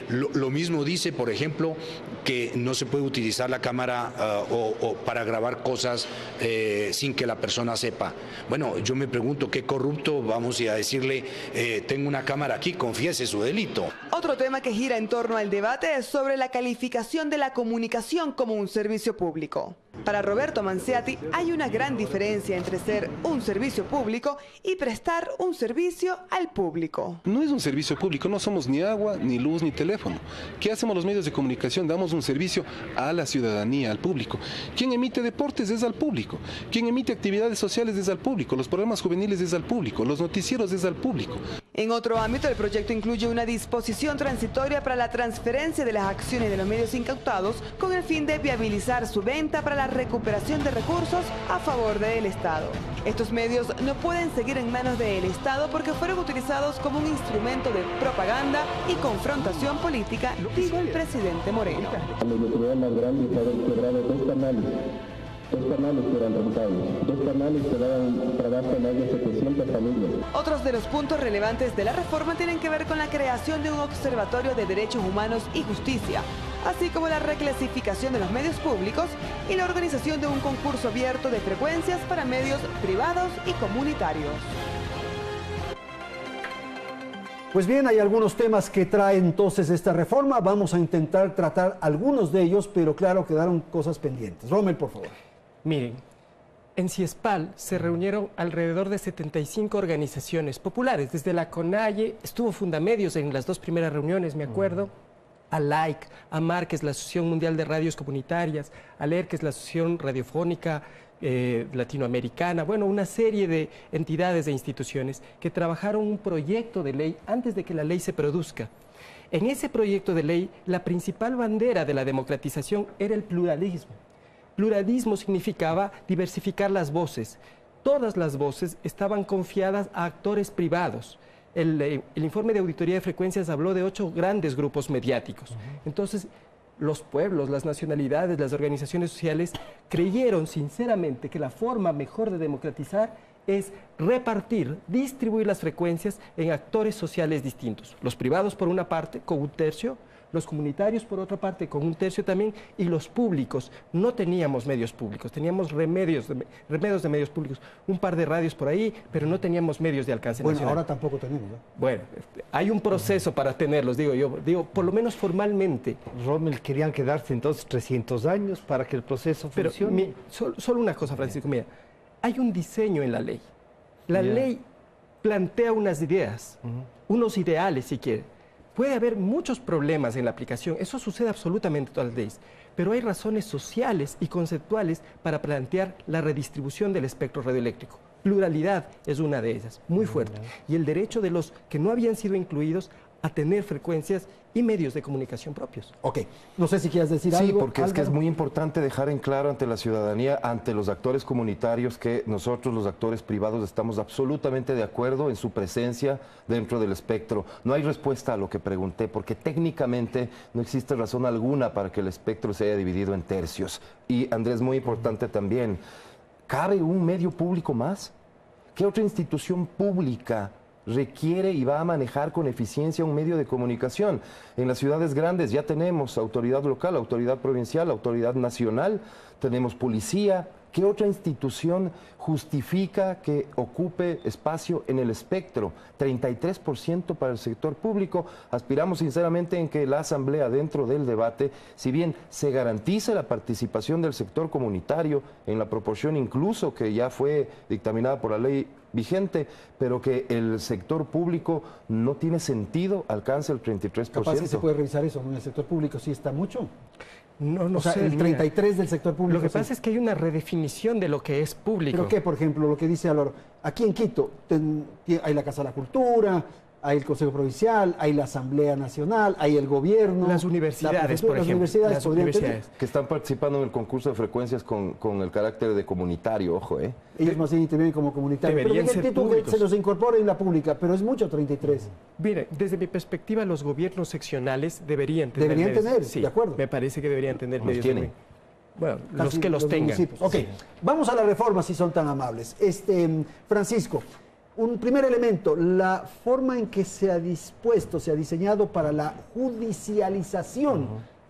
Lo mismo dice, por ejemplo, que no se puede utilizar la cámara o para grabar cosas sin que la persona sepa. Bueno, yo me pregunto qué corrupto vamos a decirle, tengo una cámara aquí, confiese su delito. Otro tema que gira en torno al debate es sobre la calificación de la comunicación como un servicio público. Para Roberto Manciati hay una gran diferencia entre ser un servicio público y prestar un servicio al público. No es un servicio público, no somos ni agua, ni luz, ni teléfono. ¿Qué hacemos los medios de comunicación? Damos un servicio a la ciudadanía, al público. Quien emite deportes es al público. Quien emite actividades sociales es al público. Los programas juveniles es al público. Los noticieros es al público. En otro ámbito, el proyecto incluye una disposición transitoria para la transferencia de las acciones de los medios incautados con el fin de viabilizar su venta para la recuperación de recursos a favor del Estado. Estos medios no pueden seguir en manos del Estado porque fueron utilizados como un instrumento de propaganda y confrontación política, dijo el presidente Moreno. La necesidad más grande es haber quebrado dos canales que eran rentables, dos canales que daban trabajo a más de 700 familias. Otros de los puntos relevantes de la reforma tienen que ver con la creación de un observatorio de derechos humanos y justicia, así como la reclasificación de los medios públicos y la organización de un concurso abierto de frecuencias para medios privados y comunitarios. Pues bien, hay algunos temas que trae entonces esta reforma. Vamos a intentar tratar algunos de ellos, pero claro, quedaron cosas pendientes. Rommel, por favor. Miren, en CIESPAL se reunieron alrededor de 75 organizaciones populares. Desde la CONAIE, estuvo Fundamedios en las dos primeras reuniones, me acuerdo. A LAIC, a MAR, que es la Asociación Mundial de Radios Comunitarias, a LER, que es la Asociación Radiofónica Latinoamericana, bueno, una serie de entidades e instituciones que trabajaron un proyecto de ley antes de que la ley se produzca. En ese proyecto de ley, la principal bandera de la democratización era el pluralismo. Pluralismo significaba diversificar las voces. Todas las voces estaban confiadas a actores privados. El informe de auditoría de frecuencias habló de 8 grandes grupos mediáticos. Entonces, los pueblos, las nacionalidades, las organizaciones sociales creyeron sinceramente que la forma mejor de democratizar es repartir, distribuir las frecuencias en actores sociales distintos. Los privados por una parte, con un tercio, los comunitarios por otra parte, con un tercio también, y los públicos. No teníamos medios públicos, teníamos remedios de medios públicos, un par de radios por ahí, pero no teníamos medios de alcance nacional. Ahora tampoco tenemos, ¿no? Bueno, hay un proceso para tenerlos, digo yo, por lo menos formalmente. Rommel, querían quedarse entonces 300 años para que el proceso funcione. Solo una cosa, Francisco, mira, hay un diseño en la ley. La ley plantea unas ideas, unos ideales, si quiere. Puede haber muchos problemas en la aplicación, eso sucede absolutamente en todas las leyes, pero hay razones sociales y conceptuales para plantear la redistribución del espectro radioeléctrico. Pluralidad es una de ellas, muy fuerte, y el derecho de los que no habían sido incluidos a tener frecuencias y medios de comunicación propios. Ok, no sé si quieres decir algo. Sí, porque es que es muy importante dejar en claro ante la ciudadanía, ante los actores comunitarios, que nosotros los actores privados estamos absolutamente de acuerdo en su presencia dentro del espectro. No hay respuesta a lo que pregunté, porque técnicamente no existe razón alguna para que el espectro se haya dividido en tercios. Y Andrés, muy importante también, ¿cabe un medio público más? ¿Qué otra institución pública requiere y va a manejar con eficiencia un medio de comunicación? En las ciudades grandes ya tenemos autoridad local, autoridad provincial, autoridad nacional, tenemos policía. ¿Qué otra institución justifica que ocupe espacio en el espectro? 33% para el sector público. Aspiramos sinceramente en que la Asamblea, dentro del debate, si bien se garantice la participación del sector comunitario en la proporción incluso que ya fue dictaminada por la ley vigente, pero que el sector público no tiene sentido, alcance el 33%. Capaz que se puede revisar eso, en el sector público sí está mucho. No o sea, sé, el 33 del sector público. Lo que pasa es que hay una redefinición de lo que es público. ¿Pero qué, por ejemplo, lo que dice Álvaro? Aquí en Quito hay la Casa de la Cultura, hay el Consejo Provincial, hay la Asamblea Nacional, hay el gobierno. Las universidades, por ejemplo. Las universidades que están participando en el concurso de frecuencias con el carácter de comunitario, ojo, Ellos más bien intervienen como comunitarios. Deberían pero ser que se los incorpore en la pública, pero es mucho 33. Mire, desde mi perspectiva, los gobiernos seccionales deberían tener. Deberían tener, sí, de acuerdo. Me parece que deberían tener ¿Los medios. tienen? Bueno, los que los tengan. Ok, sí. Vamos a la reforma si son tan amables. Francisco, un primer elemento, la forma en que se ha dispuesto, se ha diseñado para la judicialización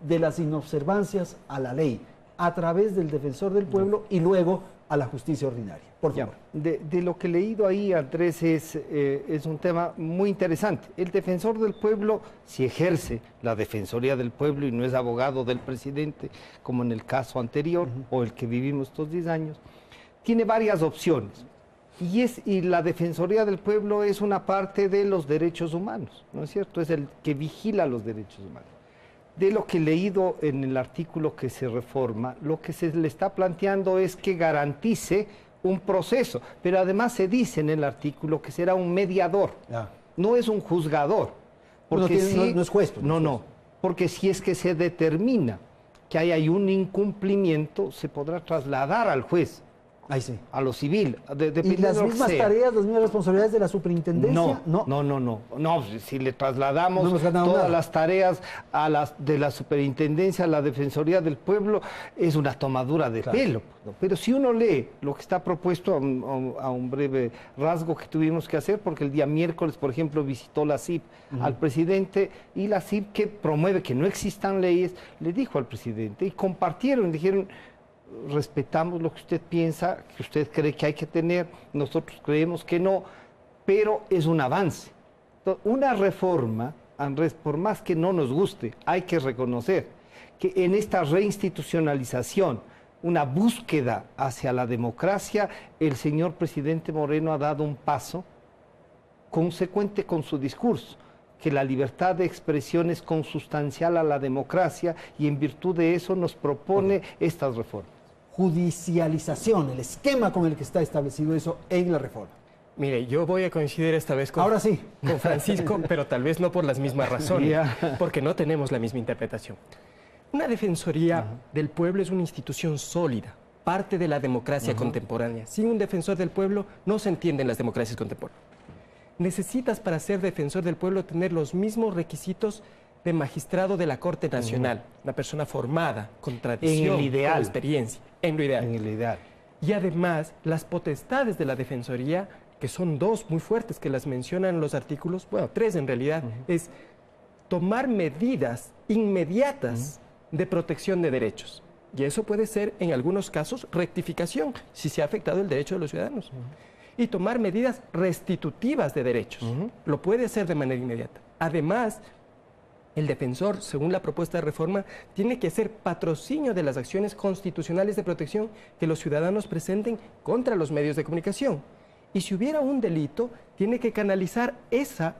de las inobservancias a la ley a través del defensor del pueblo y luego a la justicia ordinaria. Por favor. De lo que he leído ahí, Andrés, es un tema muy interesante. El defensor del pueblo, si ejerce la defensoría del pueblo y no es abogado del presidente, como en el caso anterior o el que vivimos estos 10 años, tiene varias opciones. Y la Defensoría del Pueblo es una parte de los derechos humanos, ¿no es cierto? Es el que vigila los derechos humanos. De lo que he leído en el artículo que se reforma, lo que se le está planteando es que garantice un proceso, pero además se dice en el artículo que será un mediador, no es un juzgador. Porque no es juez. No, porque si es que se determina que hay un incumplimiento, se podrá trasladar al juez. Ahí sí. A lo civil. ¿Y las mismas tareas, las mismas responsabilidades de la superintendencia? No, si le trasladamos todas las tareas de la superintendencia a la Defensoría del Pueblo, es una tomadura de pelo. Pero si uno lee lo que está propuesto a un breve rasgo que tuvimos que hacer, porque el día miércoles, por ejemplo, visitó la CIP al presidente, y la CIP, que promueve que no existan leyes, le dijo al presidente, y compartieron, dijeron: respetamos lo que usted piensa, que usted cree que hay que tener, nosotros creemos que no, pero es un avance. Entonces, una reforma, Andrés, por más que no nos guste, hay que reconocer que en esta reinstitucionalización, una búsqueda hacia la democracia, el señor presidente Moreno ha dado un paso consecuente con su discurso, que la libertad de expresión es consustancial a la democracia, y en virtud de eso nos propone estas reformas. Judicialización, el esquema con el que está establecido eso en la reforma. Mire, yo voy a coincidir esta vez con Francisco, pero tal vez no por las mismas razones, porque no tenemos la misma interpretación. Una defensoría del pueblo es una institución sólida, parte de la democracia contemporánea. Sin un defensor del pueblo no se entienden las democracias contemporáneas. Necesitas, para ser defensor del pueblo, tener los mismos requisitos de magistrado de la Corte Nacional, una persona formada, con tradición, con experiencia, en lo ideal. Y además, las potestades de la Defensoría, que son dos muy fuertes, que las mencionan los artículos, bueno, 3 en realidad, es tomar medidas inmediatas de protección de derechos. Y eso puede ser, en algunos casos, rectificación, si se ha afectado el derecho de los ciudadanos. Y tomar medidas restitutivas de derechos. Lo puede hacer de manera inmediata. Además, el defensor, según la propuesta de reforma, tiene que hacer patrocinio de las acciones constitucionales de protección que los ciudadanos presenten contra los medios de comunicación. Y si hubiera un delito, tiene que canalizar esa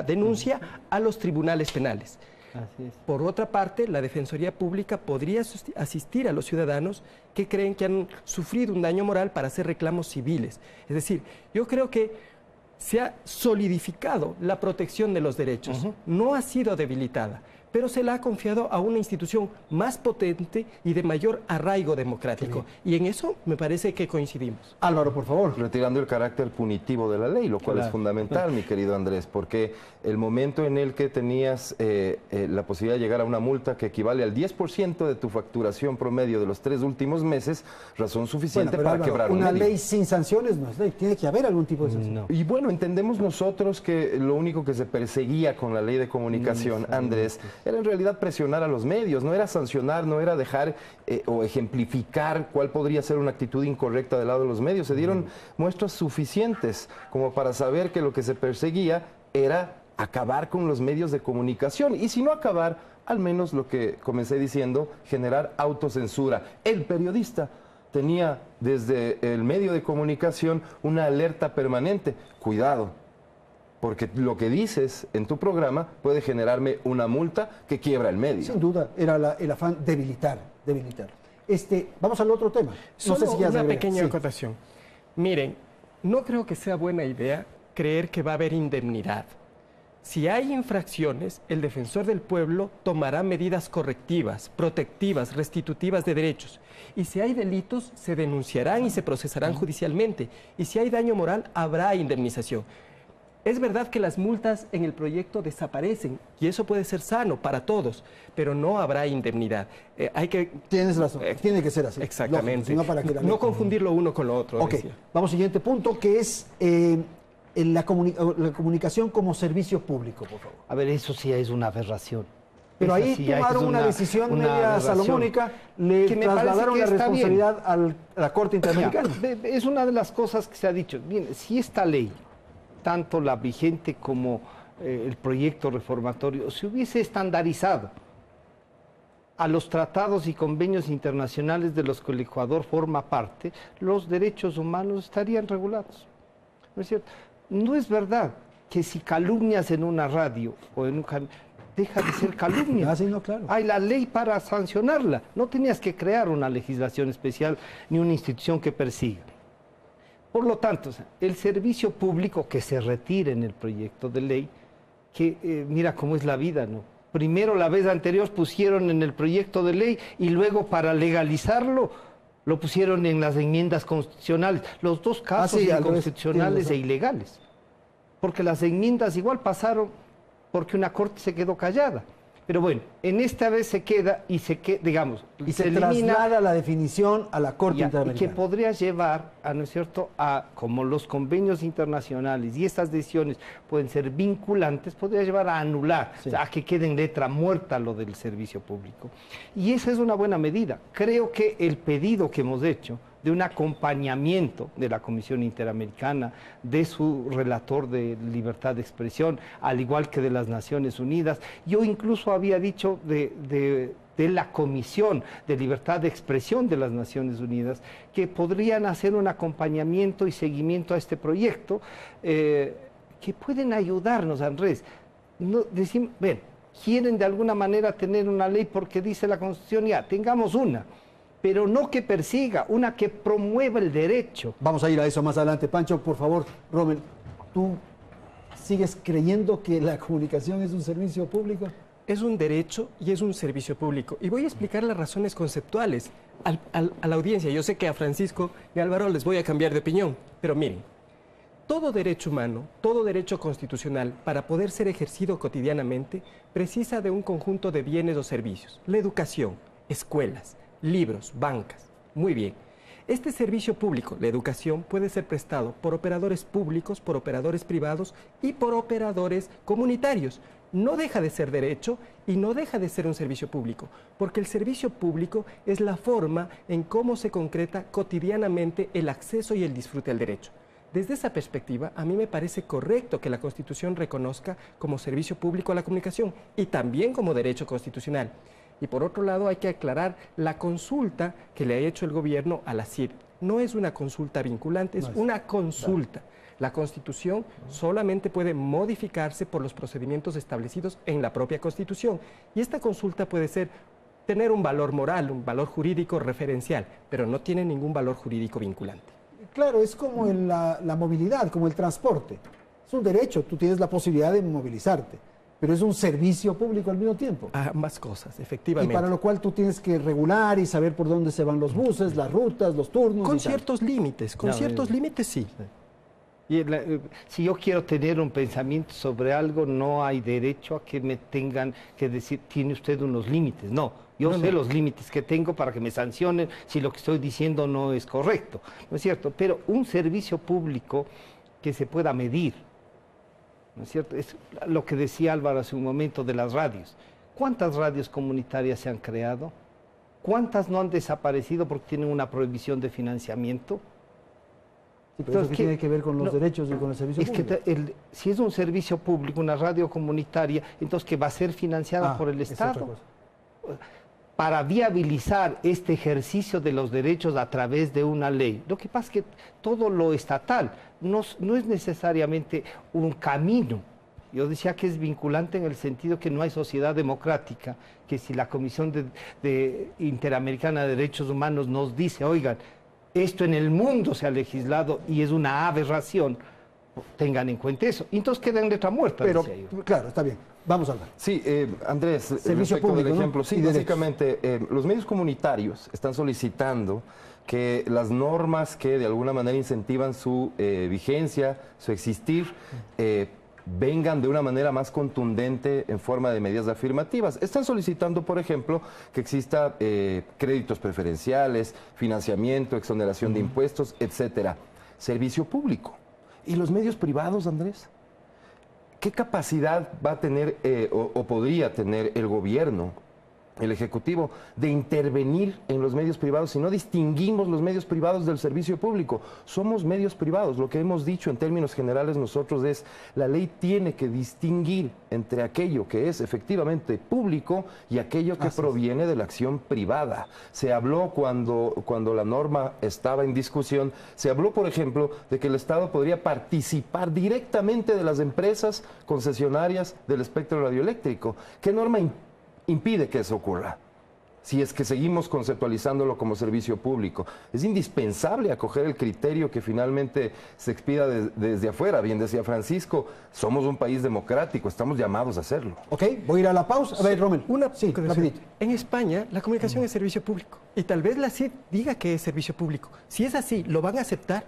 denuncia a los tribunales penales. Así es. Por otra parte, la Defensoría Pública podría asistir a los ciudadanos que creen que han sufrido un daño moral para hacer reclamos civiles. Es decir, yo creo que se ha solidificado la protección de los derechos, no ha sido debilitada, pero se la ha confiado a una institución más potente y de mayor arraigo democrático. Y en eso me parece que coincidimos. Álvaro, por favor. Retirando el carácter punitivo de la ley, lo cual es fundamental, mi querido Andrés, porque el momento en el que tenías la posibilidad de llegar a una multa que equivale al 10% de tu facturación promedio de los 3 últimos meses, razón suficiente para Álvaro, quebrar una ley sin sanciones no es ley, tiene que haber algún tipo de sanción. Y bueno, entendemos nosotros que lo único que se perseguía con la ley de comunicación, Andrés, era en realidad presionar a los medios, no era sancionar, no era dejar o ejemplificar cuál podría ser una actitud incorrecta del lado de los medios. Se dieron muestras suficientes como para saber que lo que se perseguía era acabar con los medios de comunicación, y si no acabar, al menos lo que comencé diciendo, generar autocensura. El periodista tenía desde el medio de comunicación una alerta permanente. Cuidado, porque lo que dices en tu programa puede generarme una multa que quiebra el medio. Sin duda, era el afán debilitar. Vamos al otro tema. No sé si ya una pequeña acotación. Miren, no creo que sea buena idea creer que va a haber indemnidad. Si hay infracciones, el defensor del pueblo tomará medidas correctivas, protectivas, restitutivas de derechos. Y si hay delitos, se denunciarán y se procesarán judicialmente. Y si hay daño moral, habrá indemnización. Es verdad que las multas en el proyecto desaparecen, y eso puede ser sano para todos, pero no habrá indemnidad. Tienes razón, tiene que ser así. Exactamente. Lógico, no confundir lo uno con lo otro. Ok, vamos al siguiente punto, que es la comunicación como servicio público, por favor. A ver, eso sí es una aberración. Pero ahí tomaron una decisión media salomónica, le trasladaron la responsabilidad a la Corte Interamericana. Es una de las cosas que se ha dicho. Bien, si esta ley, tanto la vigente como el proyecto reformatorio, se hubiese estandarizado a los tratados y convenios internacionales de los que el Ecuador forma parte, los derechos humanos estarían regulados. ¿No es cierto? No es verdad que si calumnias en una radio o en un deja de ser calumnia. Sí, no, claro. Hay la ley para sancionarla. No tenías que crear una legislación especial ni una institución que persiga. Por lo tanto, el servicio público que se retire en el proyecto de ley, que mira cómo es la vida, ¿no? Primero, la vez anterior pusieron en el proyecto de ley y luego para legalizarlo lo pusieron en las enmiendas constitucionales. Los dos casos inconstitucionales e ilegales. Porque las enmiendas igual pasaron porque una corte se quedó callada. Pero bueno, en esta vez se queda y se traslada la definición a la Corte Interamericana. Y que podría llevar, ¿no es cierto?, a como los convenios internacionales y estas decisiones pueden ser vinculantes, podría llevar a anular, o sea, a que quede en letra muerta lo del servicio público. Y esa es una buena medida. Creo que el pedido que hemos hecho de un acompañamiento de la Comisión Interamericana, de su relator de libertad de expresión, al igual que de las Naciones Unidas. Yo incluso había dicho de la Comisión de Libertad de Expresión de las Naciones Unidas, que podrían hacer un acompañamiento y seguimiento a este proyecto, que pueden ayudarnos, Andrés. Quieren de alguna manera tener una ley porque dice la Constitución, ya, tengamos una, pero no que persiga, una que promueva el derecho. Vamos a ir a eso más adelante. Pancho, por favor, Rommel, ¿tú sigues creyendo que la comunicación es un servicio público? Es un derecho y es un servicio público. Y voy a explicar las razones conceptuales a la audiencia. Yo sé que a Francisco y a Álvaro les voy a cambiar de opinión, pero miren, todo derecho humano, todo derecho constitucional, para poder ser ejercido cotidianamente, precisa de un conjunto de bienes o servicios. La educación, escuelas, libros, bancas. Muy bien. Este servicio público, la educación, puede ser prestado por operadores públicos, por operadores privados y por operadores comunitarios. No deja de ser derecho y no deja de ser un servicio público, porque el servicio público es la forma en cómo se concreta cotidianamente el acceso y el disfrute al derecho. Desde esa perspectiva, a mí me parece correcto que la Constitución reconozca como servicio público a la comunicación y también como derecho constitucional. Y por otro lado, hay que aclarar la consulta que le ha hecho el gobierno a la CID. No es una consulta vinculante, es una consulta. La Constitución solamente puede modificarse por los procedimientos establecidos en la propia Constitución. Y esta consulta puede tener un valor moral, un valor jurídico referencial, pero no tiene ningún valor jurídico vinculante. Claro, es como en la movilidad, como el transporte. Es un derecho, tú tienes la posibilidad de movilizarte, pero es un servicio público al mismo tiempo. Ambas cosas, efectivamente. Y para lo cual tú tienes que regular y saber por dónde se van los buses, las rutas, los turnos. Con ciertos límites, límites sí. Y si yo quiero tener un pensamiento sobre algo, no hay derecho a que me tengan que decir, tiene usted unos límites. No, yo sé los límites que tengo para que me sancionen si lo que estoy diciendo no es correcto. ¿No es cierto? Pero un servicio público que se pueda medir, ¿no es cierto? Es lo que decía Álvaro hace un momento de las radios. ¿Cuántas radios comunitarias se han creado? ¿Cuántas no han desaparecido porque tienen una prohibición de financiamiento? Sí, pero eso tiene que ver con los derechos y con el servicio público. Que si es un servicio público, una radio comunitaria, entonces que va a ser financiada por el Estado. Para viabilizar este ejercicio de los derechos a través de una ley. Lo que pasa es que todo lo estatal no es necesariamente un camino. Yo decía que es vinculante en el sentido que no hay sociedad democrática, que si la Comisión Interamericana de Derechos Humanos nos dice, oigan, esto en el mundo se ha legislado y es una aberración, tengan en cuenta eso. Y entonces queda en letra muerta, pero, decía yo. Claro, está bien. Vamos a hablar. Sí, Andrés, servicio público, del ejemplo, ¿no? sí, básicamente los medios comunitarios están solicitando que las normas que de alguna manera incentivan su vigencia, su existir, vengan de una manera más contundente en forma de medidas afirmativas. Están solicitando, por ejemplo, que exista créditos preferenciales, financiamiento, exoneración de impuestos, etcétera. Servicio público. ¿Y los medios privados, Andrés? ¿Qué capacidad va a tener o podría tener el gobierno, el Ejecutivo, de intervenir en los medios privados si no distinguimos los medios privados del servicio público? Somos medios privados. Lo que hemos dicho en términos generales nosotros es, la ley tiene que distinguir entre aquello que es efectivamente público y aquello que proviene de la acción privada. Se habló cuando la norma estaba en discusión, se habló, por ejemplo, de que el Estado podría participar directamente de las empresas concesionarias del espectro radioeléctrico. ¿Qué norma impide que eso ocurra? Si es que seguimos conceptualizándolo como servicio público. Es indispensable acoger el criterio que finalmente se expida desde afuera. Bien decía Francisco, somos un país democrático, estamos llamados a hacerlo. Ok, voy a ir a la pausa. A ver, Rommel. Rapidito. En España, la comunicación es servicio público. Y tal vez la CID diga que es servicio público. Si es así, ¿lo van a aceptar?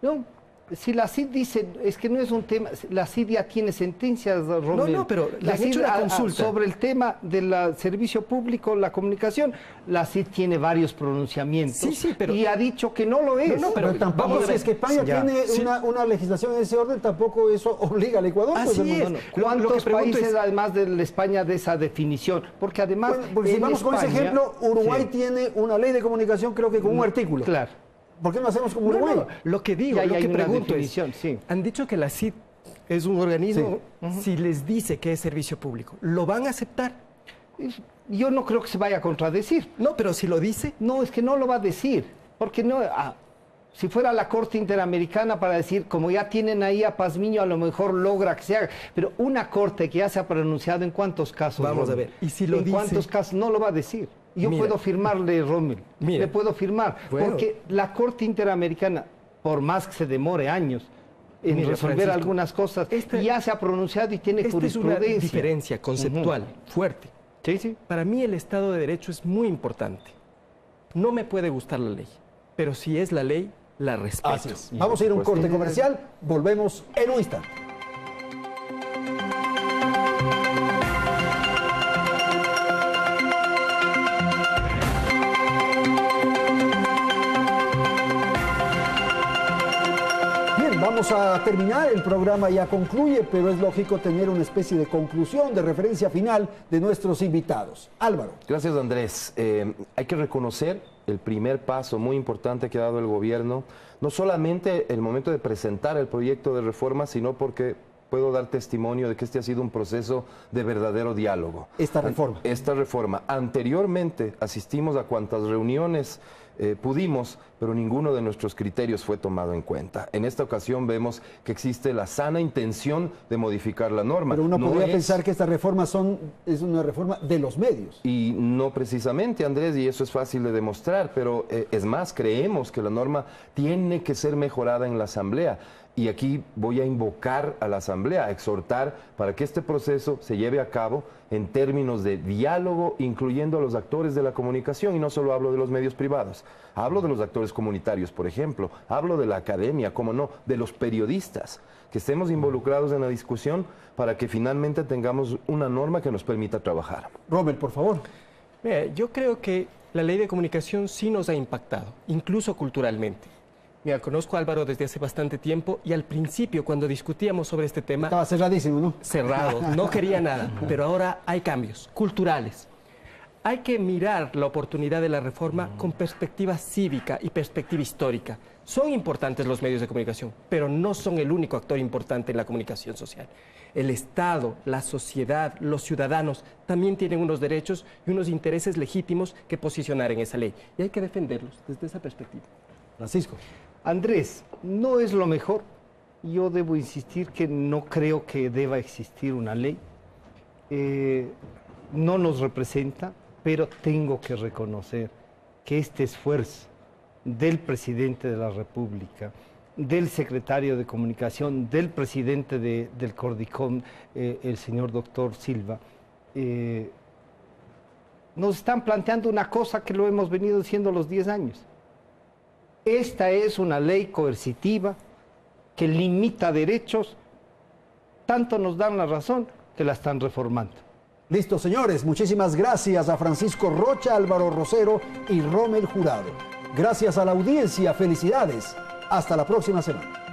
No. Si la CID dice, es que no es un tema, la CID ya tiene sentencias, Romero. No, pero le han hecho una consulta. Sobre el tema del servicio público, la comunicación, la CID tiene varios pronunciamientos. Sí, pero... Y ha dicho que no lo es. No, pero tampoco, si es que España tiene una legislación en ese orden, tampoco eso obliga al Ecuador. Así es. ¿Cuántos países, además de España, de esa definición? Porque además... Bueno, porque si vamos con ese ejemplo, Uruguay tiene una ley de comunicación, creo que con un artículo. Claro. ¿Por qué no hacemos como Uruguay? No, lo que digo, lo que pregunto es, han dicho que la CID es un organismo, si les dice que es servicio público, ¿lo van a aceptar? Yo no creo que se vaya a contradecir. No, pero si lo dice... No, es que no lo va a decir, porque no... si fuera la Corte Interamericana para decir, como ya tienen ahí a Pazmiño, a lo mejor logra que se haga, pero una Corte que ya se ha pronunciado, ¿en cuántos casos? Vamos a ver, y si lo dice... ¿En cuántos casos? No lo va a decir. Yo puedo firmarle, Rommel, le puedo firmar, porque la Corte Interamericana, por más que se demore años en resolver algunas cosas, ya se ha pronunciado y tiene jurisprudencia. Es una diferencia conceptual fuerte. Sí. Para mí el Estado de Derecho es muy importante. No me puede gustar la ley, pero si es la ley, la respeto. Así es. Vamos a ir a un corte comercial, volvemos en un instante. Vamos a terminar, el programa ya concluye, pero es lógico tener una especie de conclusión, de referencia final de nuestros invitados. Álvaro. Gracias, Andrés. Hay que reconocer el primer paso muy importante que ha dado el gobierno, no solamente el momento de presentar el proyecto de reforma, sino porque puedo dar testimonio de que este ha sido un proceso de verdadero diálogo. Esta reforma. Anteriormente asistimos a cuantas reuniones pudimos, pero ninguno de nuestros criterios fue tomado en cuenta. En esta ocasión vemos que existe la sana intención de modificar la norma. Pero uno podría pensar que esta reforma es una reforma de los medios. Y no precisamente, Andrés, y eso es fácil de demostrar, pero es más, creemos que la norma tiene que ser mejorada en la Asamblea. Y aquí voy a invocar a la Asamblea, a exhortar para que este proceso se lleve a cabo en términos de diálogo, incluyendo a los actores de la comunicación, y no solo hablo de los medios privados, hablo de los actores comunitarios, por ejemplo, hablo de la academia, cómo no, de los periodistas, que estemos involucrados en la discusión para que finalmente tengamos una norma que nos permita trabajar. Rommel, por favor. Yo creo que la ley de comunicación sí nos ha impactado, incluso culturalmente. Mira, conozco a Álvaro desde hace bastante tiempo y al principio cuando discutíamos sobre este tema... Estaba cerradísimo, ¿no? Cerrado, no quería nada, pero ahora hay cambios culturales. Hay que mirar la oportunidad de la reforma con perspectiva cívica y perspectiva histórica. Son importantes los medios de comunicación, pero no son el único actor importante en la comunicación social. El Estado, la sociedad, los ciudadanos también tienen unos derechos y unos intereses legítimos que posicionar en esa ley. Y hay que defenderlos desde esa perspectiva. Francisco. Andrés, no es lo mejor. Yo debo insistir que no creo que deba existir una ley. No nos representa, pero tengo que reconocer que este esfuerzo del presidente de la República, del secretario de Comunicación, del presidente del Cordicom, el señor doctor Silva, nos están planteando una cosa que lo hemos venido diciendo los 10 años. Esta es una ley coercitiva que limita derechos, tanto nos dan la razón que la están reformando. Listo, señores. Muchísimas gracias a Francisco Rocha, Álvaro Rosero y Rommel Jurado. Gracias a la audiencia. Felicidades. Hasta la próxima semana.